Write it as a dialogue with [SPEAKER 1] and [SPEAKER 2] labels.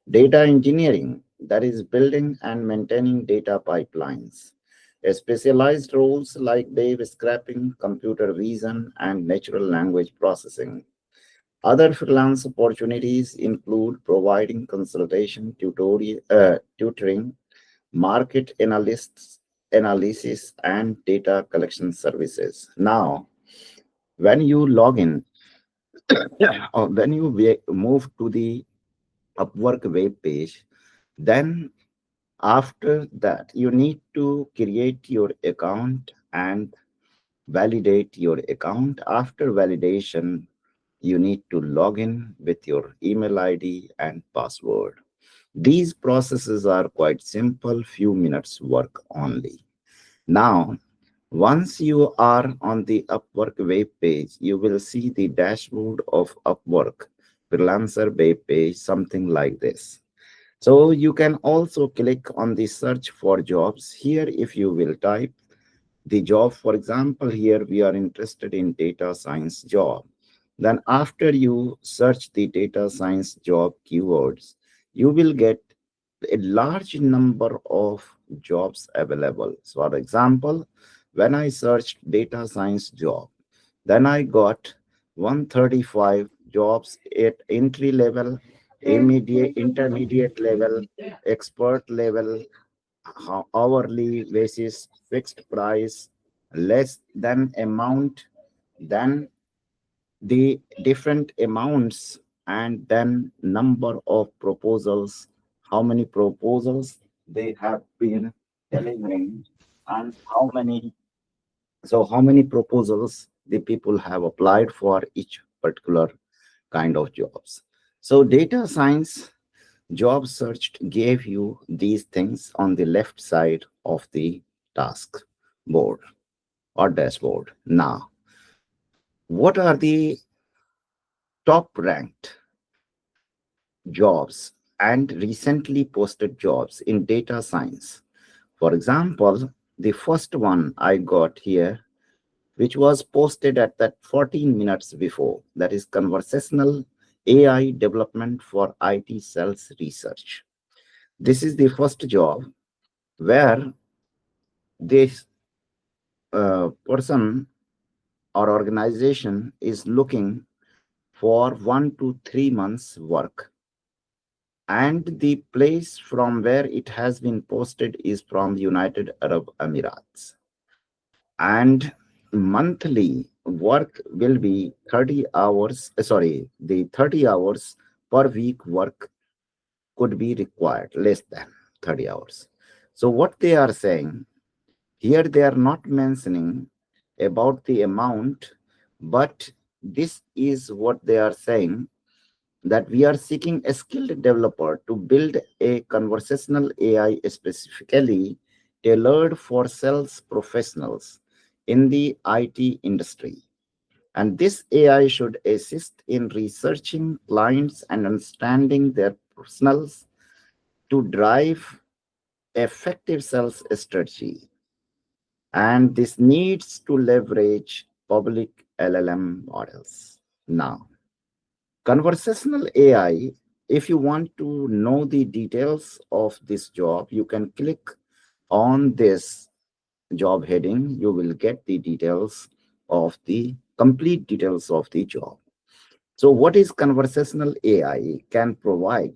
[SPEAKER 1] Data engineering, that is building and maintaining data pipelines. Specialized roles like wave scraping, computer vision, and natural language processing. Other freelance opportunities include providing consultation, tutoring, market analysis, and data collection services. Now, when you log in, or when you move to the Upwork web page, then after that, you need to create your account and validate your account. After validation, you need to log in with your email ID and password. These processes are quite simple, few minutes work only. Now, once you are on the Upwork web page, you will see the dashboard of Upwork freelancer web page, something like this. So you can also click on the search for jobs here. If you will type the job, for example, here we are interested in data science job. Then after you search the data science job keywords, you will get a large number of jobs available. So for example, when I searched data science job, then I got 135 jobs at entry level, immediate, intermediate level, expert level, hourly basis, fixed price, less than amount, then the different amounts, and then number of proposals, how many proposals they have been delivering, and how many proposals the people have applied for each particular kind of jobs. So data science job search gave you these things on the left side of the task board or dashboard. Now, what are the top ranked jobs and recently posted jobs in data science? For example, the first one I got here, which was posted at that 14 minutes before, that is conversational AI development for IT sales research. This is the first job where this person or organization is looking for 1 to 3 months work, and the place from where it has been posted is from United Arab Emirates, and monthly work will be 30 hours, sorry, the 30 hours per week work could be required, less than 30 hours. So what they are saying here, they are not mentioning about the amount, but this is what they are saying, that we are seeking a skilled developer to build a conversational AI specifically tailored for sales professionals in the IT industry. And this AI should assist in researching clients and understanding their personals to drive effective sales strategy. And this needs to leverage public LLM models. Now, conversational AI, if you want to know the details of this job, you can click on this job heading. You will get the details of the complete details of the job. So what is conversational AI can provide?